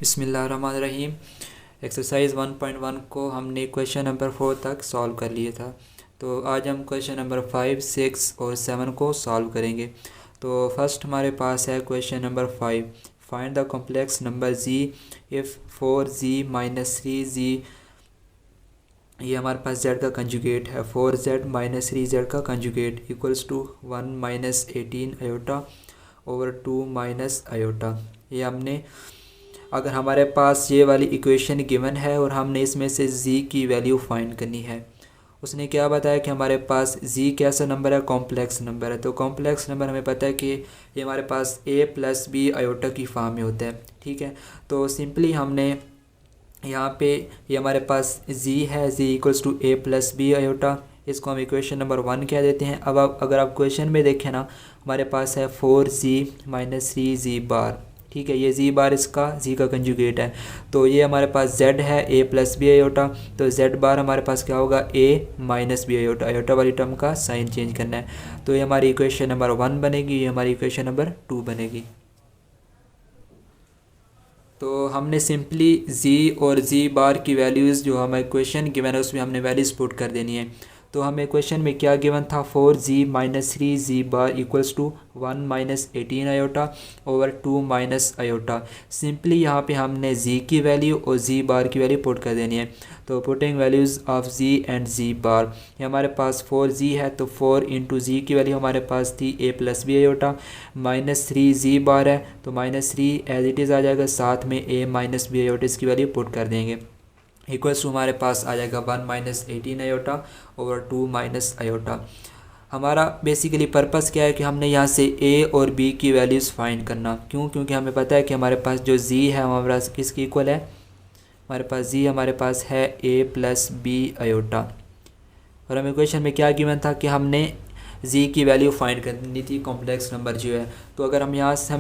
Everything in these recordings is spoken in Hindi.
बिस्मिल्लाहिर्रहमानिर्रहीम। एक्सरसाइज 1.1 को हमने क्वेश्चन नंबर 4 तक सॉल्व कर लिया था। तो आज हम क्वेश्चन नंबर 5, 6 और 7 को सॉल्व करेंगे। तो फर्स्ट हमारे पास है question number 5। Find the complex number z if 4z minus 3z, ये हमारे पास z का कंजुगेट है, 4z माइनस 3z का conjugate equals to 1 minus 18 iota over 2 minus iota. ये हमने, अगर हमारे पास ये वाली इक्वेशन गिवन है और हमने इसमें से z की वैल्यू फाइंड करनी है, उसने क्या बताया कि हमारे पास z कैसा नंबर है, कॉम्प्लेक्स नंबर है। तो कॉम्प्लेक्स नंबर हमें पता है कि ये हमारे पास a प्लस बी आयोटा की फॉर्म में होता है। ठीक है, तो सिंपली हमने यहाँ पे ये हमारे पास z है, z equals to a plus B iota, इसको हम इक्वेशन नंबर 1 कह देते हैं। अब अगर आप क्वेश्चन में देखें ना, हमारे पास है 4z माइनस 3z बार। ठीक है, ये z बार इसका z का कंजुगेट है। तो ये हमारे पास z है a प्लस बी आयोटा, तो z बार हमारे पास क्या होगा, a minus B iota. Iota वाली टर्म का साइन चेंज करना है। तो ये हमारी इक्वेशन नंबर 1 बनेगी, ये हमारी इक्वेशन नंबर 2 बनेगी। तो हमने सिंपली z और z बार की वैल्यूज़ जो हमें क्वेश्चन गिवन है उसमें हमने वैल्यूज़ पुट कर देनी है। तो हमें क्वेश्चन में क्या गिवन था, 4z minus 3z bar equals to 1 minus 18 iota over 2 minus iota. Simply यहाँ पे हमने z की वैल्यू और z बार की वैल्यू पुट कर देनी है। तो putting values of z and z बार, ये हमारे पास 4z है तो 4 इंटू z की वैल्यू हमारे पास थी a plus B iota, minus 3z bar है तो माइनस 3 एज इट इज़ आ जाएगा, साथ में a माइनस बी आयोटा इसकी वैल्यू पुट कर देंगे। इक्वल्स टू हमारे पास आ जाएगा 1 minus 18 iota over 2 minus iota. हमारा बेसिकली पर्पस क्या है कि हमने यहाँ से a और b की वैल्यूज़ फाइंड करना। क्यों? क्योंकि हमें पता है कि हमारे पास जो z है हमारे पास किसकी इक्वल है, हमारे पास z हमारे पास है a प्लस बी आयोटा। और हमें क्वेश्चन में क्या गिवन था कि हमने z की वैल्यू फाइंड करनी थी, कॉम्प्लेक्स नंबर जो है। तो अगर हमें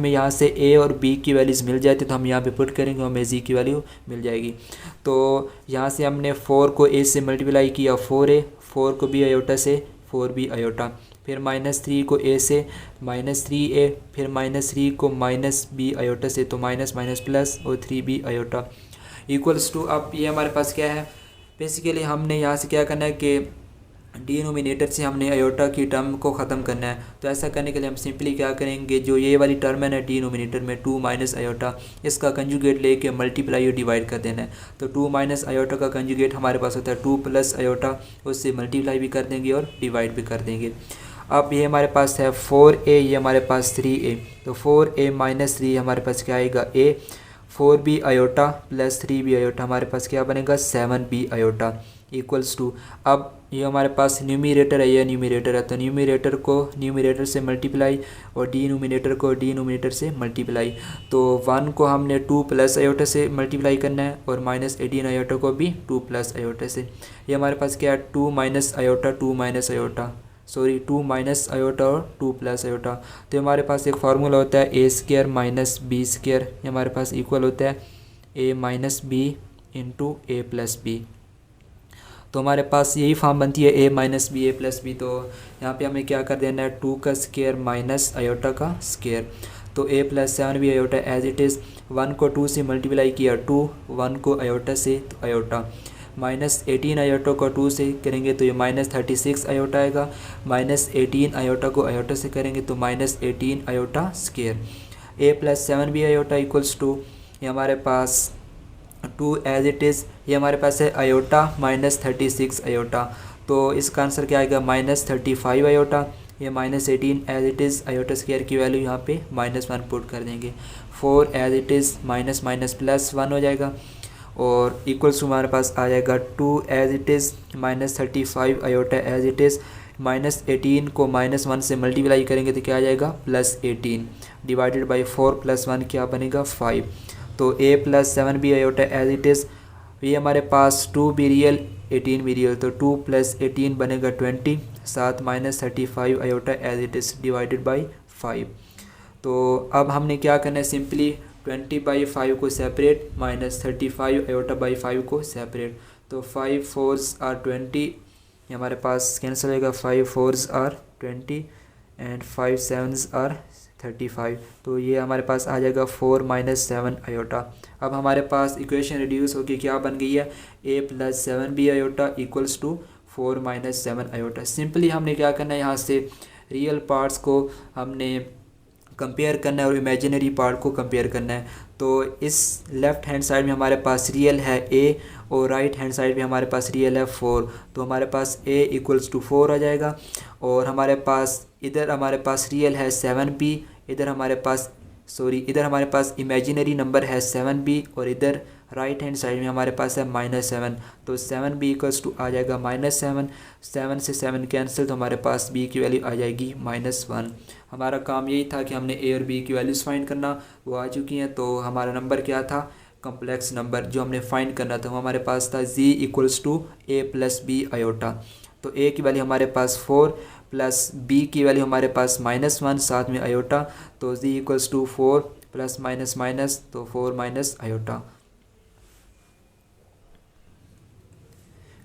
यहाँ से a और b की वैल्यूज़ मिल जाती तो हम यहाँ पे पुट करेंगे, हमें z की वैल्यू मिल जाएगी। तो यहाँ से हमने 4 को a से मल्टीप्लाई किया 4a, 4 को b आयोटा से 4b आयोटा, फिर माइनस 3 को a से माइनस 3a, फिर माइनस 3 को माइनस b आयोटा से, तो माइनस माइनस प्लस और 3b आयोटा इक्वल्स टू, अब ये हमारे पास क्या है, बेसिकली हमने यहाँ से क्या करना है कि डिनोमिनेटर से हमने आयोटा की टर्म को ख़त्म करना है। तो ऐसा करने के लिए हम सिंपली क्या करेंगे, जो ये वाली टर्म है ना डिनोमिनेटर में 2 माइनस आयोटा, इसका कंजुगेट लेके मल्टीप्लाई और डिवाइड कर देना है। तो 2 माइनस आयोटा का कंजुगेट हमारे पास होता है 2 प्लस आयोटा, उससे मल्टीप्लाई भी कर देंगे और डिवाइड भी कर देंगे। अब ये हमारे पास है 4a, ये हमारे पास 3a, तो 4a माइनस 3 हमारे पास क्या आएगा a, 4b iota plus 3b iota हमारे पास क्या बनेगा 7b आयोटा इक्वल्स टू, अब ये हमारे पास न्यूमिरेटर है, ये न्यूमिरेटर है, तो न्यूमिरेटर को न्यूमिरेटर से मल्टीप्लाई और डिनोमिनेटर को डिनोमिनेटर से मल्टीप्लाई। तो 1 को हमने 2 प्लस आयोटा से मल्टीप्लाई करना है और माइनस 18 आयोटा को भी 2 प्लस आयोटा से। ये हमारे पास क्या है 2 minus iota 2 minus iota, sorry 2 minus iota और 2 प्लस आयोटा। तो हमारे पास एक फार्मूला होता है A square minus B square, ये हमारे पास इक्वल होता है A minus B into A plus B. तो हमारे पास यही फॉर्म बनती है a minus B A plus B. तो यहाँ पे हमें क्या कर देना है 2 का स्क्वायर माइनस आयोटा का स्क्वायर, तो a plus 7b iota as it is. 1 को 2 से मल्टीप्लाई किया 2, 1 को आयोटा से तो आयोटा, माइनस 18 आयोटा को 2 से करेंगे तो ये माइनस 36 आयोटा आएगा, माइनस 18 आयोटा को आयोटा से करेंगे तो minus 18 iota square. a plus 7b iota equals to, ये हमारे पास 2 एज इट इज़, ये हमारे पास है आयोटा माइनस 36 आयोटा, तो इसका आंसर क्या आएगा माइनस 35 आयोटा। ये minus 18 as it is, iota square की वैल्यू यहाँ पे -1 पुट कर देंगे, 4 as it is minus minus plus 1 हो जाएगा और इक्वल्स टू हमारे पास आ जाएगा 2 as it is minus 35 iota as it is, minus 18 को -1 से मल्टीप्लाई करेंगे तो क्या आ जाएगा प्लस 18 डिवाइडेड बाई 4 प्लस 1 क्या बनेगा 5। तो a plus 7b iota as it is, ये हमारे पास 2b रियल 18b रियल, तो 2 प्लस 18 बनेगा 20, साथ minus 35 iota as it is divided by 5। तो अब हमने क्या करना है, सिंपली 20/5 को सेपरेट, माइनस 35 आयोटा बाई 5 को सेपरेट, तो 5 4s आर 20, ये हमारे पास कैंसिल होगा, 5 4s are 20 and 5 7s are 35। तो ये हमारे पास आ जाएगा 4 माइनस 7 आयोटा। अब हमारे पास इक्वेशन रिड्यूस होकर क्या बन गई है, a plus 7b iota equals to 4 minus 7 iota. Simply हमने क्या करना है, यहाँ से रियल पार्ट्स को हमने कंपेयर करना है और इमेजिनरी पार्ट को कंपेयर करना है। तो इस लेफ़्ट हैंड साइड में हमारे पास रियल है a और राइट हैंड साइड में हमारे पास रियल है 4। तो हमारे पास a इक्वल्स टू 4 आ जाएगा और हमारे पास इधर हमारे पास रियल है 7b, इधर हमारे पास इमेजिनरी नंबर है 7b और इधर राइट हैंड साइड में हमारे पास है -7। तो 7b इक्वल्स टू आ जाएगा -7, 7 से 7 कैंसिल, तो हमारे पास b की वैल्यू आ जाएगी -1। हमारा काम यही था कि हमने a और b की वैल्यूज़ फाइंड करना, वो आ चुकी हैं। तो हमारा नंबर क्या था, कम्प्लेक्स नंबर जो हमने फाइंड करना था वो हमारे पास था z equals to a plus b iota. तो a की वैल्यू हमारे पास 4 प्लस b की वैल्यू हमारे पास -1 साथ में आयोटा। तो z equals to 4 plus minus minus, तो 4 माइनस आयोटा।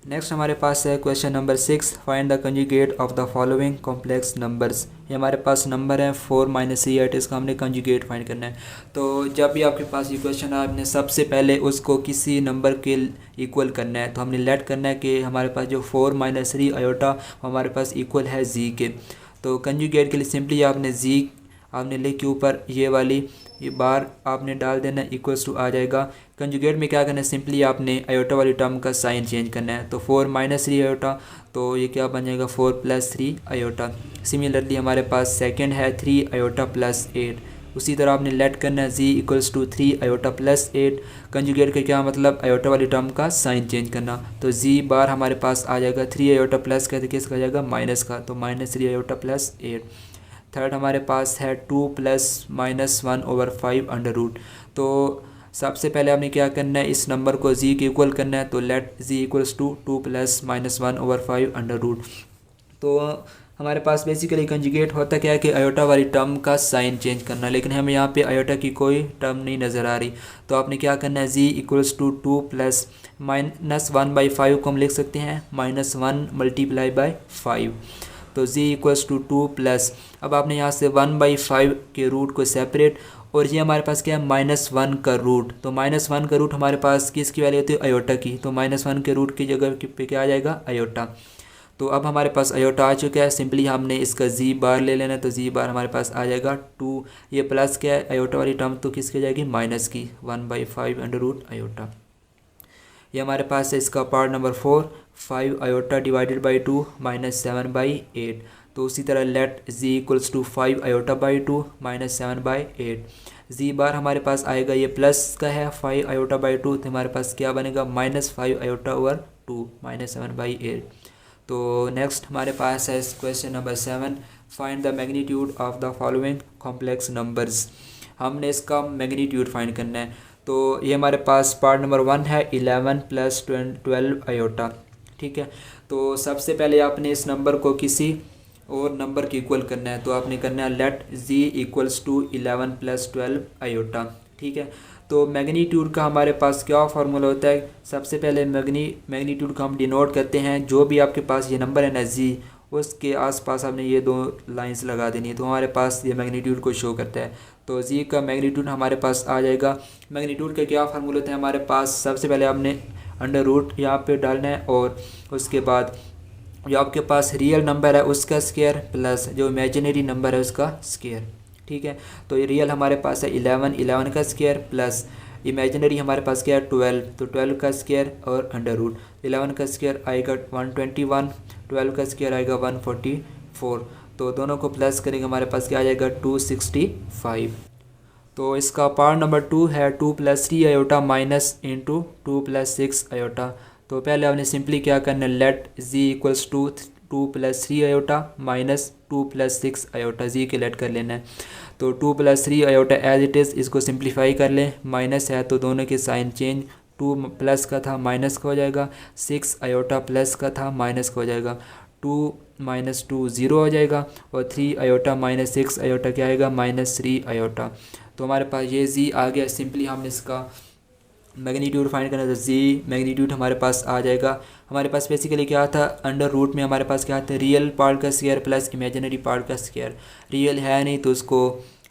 नेक्स्ट हमारे पास है question number 6, find the conjugate of the following complex numbers. ये हमारे पास नंबर है 4 माइनस 8, इसका हमने कंजुगेट फाइंड करना है। तो जब भी आपके पास ये क्वेश्चन है, आपने सबसे पहले उसको किसी नंबर के इक्वल करना है। तो हमने लेट करना है कि हमारे पास जो 4 माइनस 3 आयोटा हमारे पास इक्वल है जी के। तो कंजुगेट के लिए सिंपली आपने जी आपने लिख के ऊपर ये बार आपने डाल देना, इक्वल्स टू आ जाएगा। कंजुगेट में क्या करना है, सिंपली आपने आयोटा वाली टर्म का साइन चेंज करना है। तो 4 माइनस 3 आयोटा, तो ये क्या बन जाएगा 4 प्लस 3 आयोटा। सिमिलरली हमारे पास सेकंड है 3 आयोटा प्लस 8, उसी तरह आपने लेट करना है z equals to 3 iota plus 8। Conjugate का क्या मतलब, आयोटा वाली टर्म का साइन चेंज करना। तो जी बार हमारे पास आ जाएगा 3 आयोटा प्लस का, तो किसका आ जाएगा माइनस का, तो -3 आयोटा प्लस 8। थर्ड हमारे पास है 2 प्लस -1/5 अंडर रूट। तो सबसे पहले हमने क्या करना है, इस नंबर को जी के इक्वल करना है। तो let ji equals to 2 plus -1/5 under root. तो हमारे पास बेसिकली कंजुगेट होता क्या है कि आयोटा वाली टर्म का साइन चेंज करना, लेकिन हमें यहाँ पे आयोटा की कोई टर्म नहीं नज़र आ रही। तो आपने क्या करना है, जी इक्वल्स टू 2 प्लस -1/5 को हम लिख सकते हैं -1 मल्टीप्लाई बाई 5। तो z इक्वल्स टू 2 प्लस, अब आपने यहाँ से 1/5 के रूट को सेपरेट, और ये हमारे पास क्या है -1 का रूट। तो -1 का रूट हमारे पास किसकी वैल्यू होती है, आयोटा की। तो -1 के रूट की जगह पे क्या आ जाएगा, आयोटा। तो अब हमारे पास आयोटा आ चुका है, सिंपली हमने इसका जी बार ले लेना है। तो जी बार हमारे पास आ जाएगा 2, ये प्लस क्या है आयोटा वाली टर्म, तो किसकी जाएगी माइनस की, 1/5 अंडर रूट आयोटा। ये हमारे पास है इसका part number 4, 5 iota divided by 2 -7/8। तो उसी तरह let ji equals to 5 iota by 2 -7/8। Z bar हमारे पास आएगा, ये प्लस का है 5 आयोटा बाई 2, तो हमारे पास क्या बनेगा -5 आयोटा ओवर 2 -7/8। तो नेक्स्ट हमारे पास है question number 7, find the magnitude of the following complex numbers. हमने इसका मैग्नीट्यूड फाइंड करना है। तो ये हमारे पास पार्ट नंबर 1 है 11 प्लस 12 आयोटा, ठीक है। तो सबसे पहले आपने इस नंबर को किसी और नंबर के इक्वल करना है। तो आपने करना है let ji equals to 11 plus 12 iota, ठीक है। तो मैग्नीट्यूड का हमारे पास क्या फार्मूला होता है, सबसे पहले मैग्नीट्यूड का हम डिनोट करते हैं, जो भी आपके पास ये नंबर है ना जी, उसके आसपास आपने ये 2 लाइंस लगा देनी है। तो हमारे पास ये मैग्नीट्यूड को शो करता है। तो जी का मैग्नीट्यूड हमारे पास आ जाएगा। मैग्नीट्यूड का क्या फार्मूला होता है हमारे पास, सबसे पहले आपने अंडर रूट यहाँ पे डालना है, और उसके बाद जो आपके पास रियल नंबर है उसका स्क्वायर प्लस जो इमेजिनरी नंबर है उसका स्क्वायर, ठीक है। तो ये रियल हमारे पास है 11 का स्क्वायर प्लस इमेजिनरी हमारे पास क्या है 12, तो 12 का स्क्वायर और अंडर रूट। 11 का स्क्वायर आएगा 121, 12 का स्क्वायर आएगा 144। तो दोनों को प्लस करेंगे हमारे पास क्या आ जाएगा 265। तो इसका पार्ट नंबर 2 है 2 plus 3 iota minus into 2 plus 6 iota. तो पहले हमने सिंपली क्या करना है, let ji equals to 2 plus 3 iota minus 2 plus 6 iota, z के लेट कर लेना है। तो 2 plus 3 iota as it is, इसको सिंप्लीफाई कर लें, माइनस है तो दोनों के साइन चेंज, 2 प्लस का था माइनस का हो जाएगा, 6 आयोटा प्लस का था माइनस का हो जाएगा, 2 माइनस 2 0 हो जाएगा, और 3 आयोटा माइनस 6 आयोटा क्या आएगा -3 आयोटा। तो हमारे पास ये जी आ गया। सिंपली हमने इसका मैग्नीट्यूड फाइंड करना, तो जी मैग्नीट्यूड हमारे पास आ जाएगा। हमारे पास बेसिकली क्या था, अंडर रूट में हमारे पास क्या था, रियल पार्ट का स्क्वायर प्लस इमेजिनरी पार्ट का स्क्वायर। रियल है नहीं तो उसको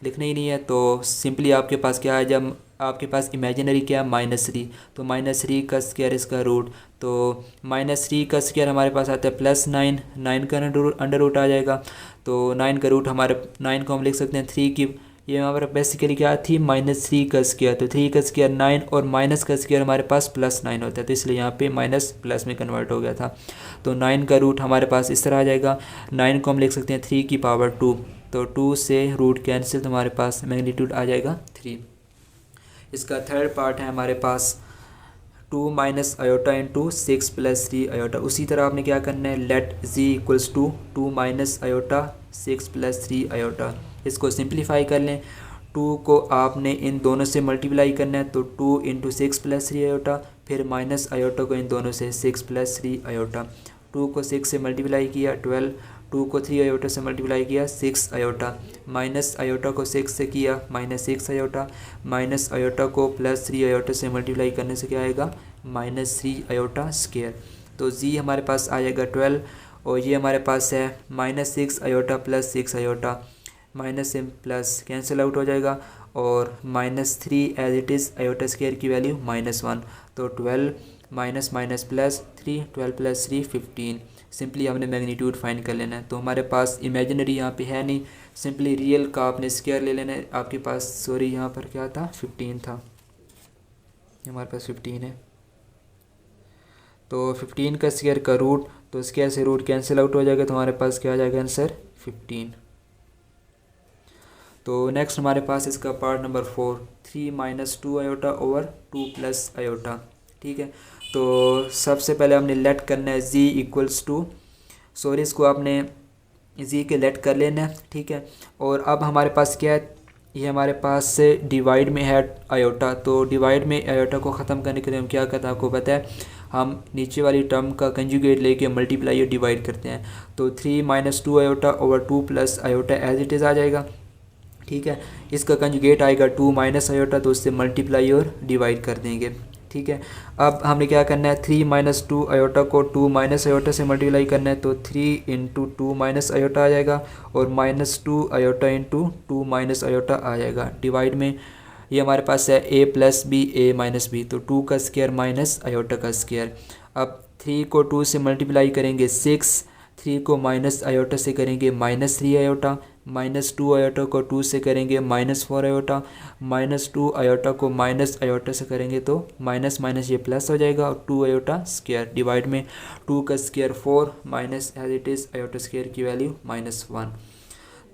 लिखना ही नहीं है तो सिंपली आपके पास क्या है, जब आपके पास इमेजिनरी क्या है -3, तो -3 का स्क्वायर इसका रूट, तो -3 का स्क्वायर हमारे पास आता है +9, 9 का अंडर रूट आ जाएगा। तो 9 का रूट हमारे 9 को हम लिख सकते हैं 3 की, ये हमारे बेसिकली क्या थी -3 का स्क्वायर, तो 3 का स्क्वायर 9 और माइनस का स्क्वायर हमारे पास +9 होता है, तो इसलिए यहाँ पे माइनस प्लस में कन्वर्ट हो गया था। तो 9 का रूट हमारे पास इस तरह आ जाएगा, 9 को हम लिख सकते हैं 3 की पावर 2, तो 2 से रूट कैंसिल, तो हमारे पास मैग्नीट्यूड आ जाएगा 3। इसका थर्ड पार्ट है हमारे पास 2 माइनस आयोटा इंटू 6 + 3 आयोटा। उसी तरह आपने क्या करना है, let z equals to 2 minus iota 6 + 3 iota. इसको सिंप्लीफाई कर लें, 2 को आपने इन दोनों से मल्टीप्लाई करना है, तो 2 इंटू 6 + 3 आयोटा, फिर माइनस आयोटा को इन दोनों से 6 + 3 आयोटा। 2 को 6 से मल्टीप्लाई किया 12, 2 को 3 आयोटा से मल्टीप्लाई किया 6 आयोटा, माइनस आयोटा को 6 से किया -6 आयोटा, माइनस आयोटा को +3 आयोटा से मल्टीप्लाई करने से क्या आएगा -3 आयोटा स्क्वायर। तो z हमारे पास आ जाएगा 12, और ये हमारे पास है -6 आयोटा + 6 आयोटा, माइनस से प्लस कैंसिल आउट हो जाएगा, और -3 as it is iota square की वैल्यू -1, तो 12 माइनस माइनस प्लस 3, 12 + 3 15। सिंपली हमने मैग्नीट्यूड फाइंड कर लेना है, तो हमारे पास इमेजिनरी यहाँ पे है नहीं, सिंपली रियल का आपने स्क्वायर ले लेना है। आपके पास सॉरी यहाँ पर क्या था 15 था, हमारे पास 15 है, तो 15 का स्क्वायर का रूट, तो स्क्वायर से रूट कैंसिल आउट हो जाएगा, तो हमारे पास क्या आ जाएगा आंसर 15। तो नेक्स्ट हमारे पास इसका part number 4, 3 - 2 iota over 2 + iota. ठीक है, तो सबसे पहले हमने लेट करना है z इक्वल्स टू, सॉरी इसको आपने z के लेट कर लेना है। ठीक है, और अब हमारे पास क्या है, ये हमारे पास से डिवाइड में है आयोटा, तो डिवाइड में आयोटा को ख़त्म करने के लिए हम क्या करते हैं आपको पता है, हम नीचे वाली टर्म का कंजुगेट लेके मल्टीप्लाई और डिवाइड करते हैं, तो 3 - 2 iota over 2 + iota as it is आ जाएगा। ठीक है, इसका कंजुगेट आएगा 2 माइनस आयोटा, तो उससे मल्टीप्लाई और डिवाइड कर देंगे। ठीक है, अब हमने क्या करना है, 3 - 2 आयोटा को 2 माइनस आयोटा से मल्टीप्लाई करना है, तो 3 × 2 माइनस आयोटा आ जाएगा, और -2 आयोटा इंटू 2 माइनस आयोटा आ जाएगा। डिवाइड में ये हमारे पास है a + b a - b, तो 2 का स्क्वायर माइनस आयोटा का स्क्वायर। अब 3 को 2 से मल्टीप्लाई करेंगे 6, 3 को माइनस आयोटा से करेंगे -3 आयोटा, -2 आयोटा को 2 से करेंगे -4 आयोटा, -2 आयोटा को माइनस आयोटा से करेंगे तो माइनस माइनस ये प्लस हो जाएगा, और 2 आयोटा स्क्वायर। डिवाइड में 2 का square 4 minus as it is iota square की वैल्यू -1,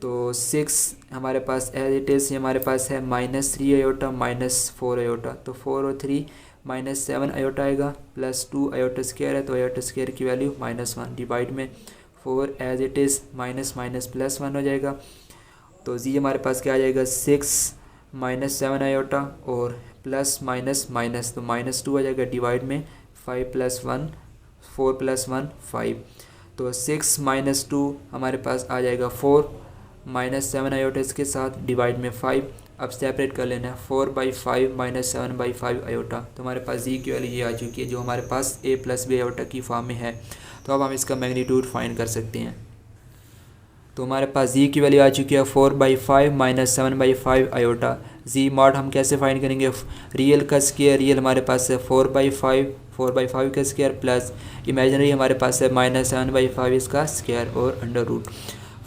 तो 6 हमारे पास एज इट इज़ हमारे पास है -3 आयोटा -4 आयोटा, तो 4 और 3 -7 आयोटा आएगा, +2 आयोटा स्क्वायर है, तो आयोटा स्क्वायर की वैल्यू -1। डिवाइड में 4 as it is minus minus +1 हो जाएगा, तो जी हमारे पास क्या आ जाएगा 6 -7 आयोटा और प्लस माइनस माइनस, तो -2 आ जाएगा। डिवाइड में 5 + 1 4 + 1 5, तो 6 - 2 हमारे पास आ जाएगा 4 -7 आयोटा इसके साथ, डिवाइड में 5। अब सेपरेट कर लेना है 4/5 -7/5 आयोटा, तो हमारे पास जी की वैल्यू ये आ चुकी है जो हमारे पास a + b आयोटा की फॉर्म में है। तो अब हम इसका मैग्नीट्यूड फाइंड कर सकते हैं। तो हमारे पास जी की वैल्यू आ चुकी है 4/5 -7/5 आयोटा। जी मॉड हम कैसे फाइंड करेंगे, रियल का स्क्वायर, रियल हमारे पास है 4/5 का स्क्वायर, प्लस इमेजिनरी हमारे पास है -7/5 इसका स्क्वायर, और अंडर रूट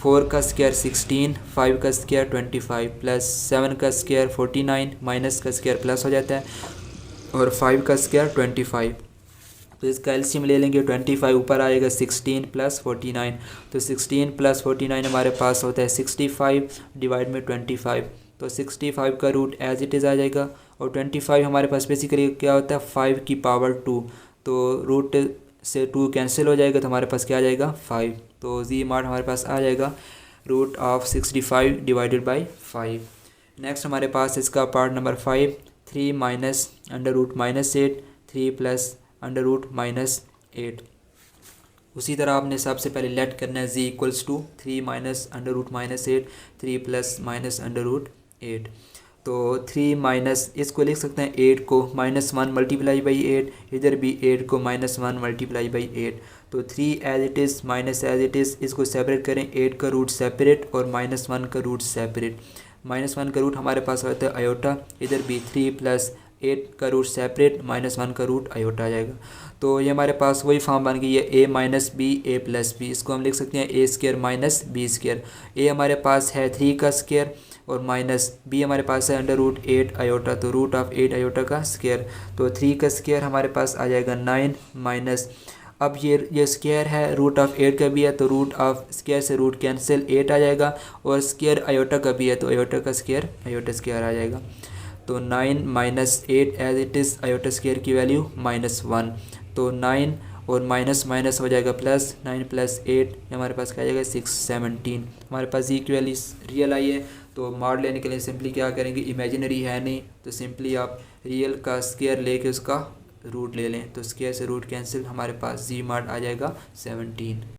4 का स्क्वायर 16, 5 का स्क्वायर 25, प्लस 7 का स्क्वायर 49, माइनस का स्क्वायर प्लस हो जाता है, और 5 का स्क्वायर 25। तो इसका एलसीएम ले लेंगे, 25 ऊपर आएगा 16 + 49, तो 16 + 49 हमारे पास होता है 65, डिवाइड में 25, तो 65 का रूट एज इट इज़ आ जाएगा, और 25 हमारे पास बेसिकली क्या होता है 5 की पावर 2, तो रूट से 2 कैंसिल हो जाएगा, तो हमारे पास क्या आ जाएगा 5, तो जी मार्ट हमारे पास आ जाएगा √65 / 5। नेक्स्ट हमारे पास इसका पार्ट नंबर 5, 3 - √-8, 3 + √-8। उसी तरह आपने सबसे पहले लेट करना है z इक्वल्स टू 3 - √-8, 3 + √8। तो 3 माइनस इसको लिख सकते हैं 8 को -1 × 8, इधर भी 8 को -1 × 8, तो 3 as it is minus as it is, इसको सेपरेट करें, 8 का रूट सेपरेट और -1 का रूट सेपरेट, -1 का रूट हमारे पास होता है आयोटा, इधर भी 3 + 8 का रूट सेपरेट, -1 का रूट आयोटा आ जाएगा। तो ये हमारे पास वही फॉर्म बन गई है a minus B A plus B. इसको हम लिख सकते हैं a square minus B square. a हमारे पास है 3 का स्क्र और माइनस b हमारे पास है √8 आयोटा, तो √8 आयोटा का स्क्र। तो 3 का स्क्र हमारे पास आ जाएगा 9 माइनस, अब ये स्क्वायर है √8 का भी है तो स्क्वायर से रूट कैंसिल 8 आ जाएगा, और स्क्वायर आयोटा का भी है तो आयोटा का स्क्वायर आयोटा स्क्वायर आ जाएगा। तो 9 minus 8 as it is, iota square की वैल्यू -1, तो 9 और माइनस माइनस हो जाएगा प्लस, 9 + 8 हमारे पास क्या आ जाएगा 6 17। हमारे पास जी की वैल्यू रियल आई है, तो मॉड लेने के लिए सिंपली क्या करेंगे, इमेजिनरी है नहीं तो सिंपली आप रियल का स्क्वायर लेके उसका रूट ले लें, तो स्क्वायर से रूट कैंसिल, हमारे पास जी मॉड आ जाएगा 17।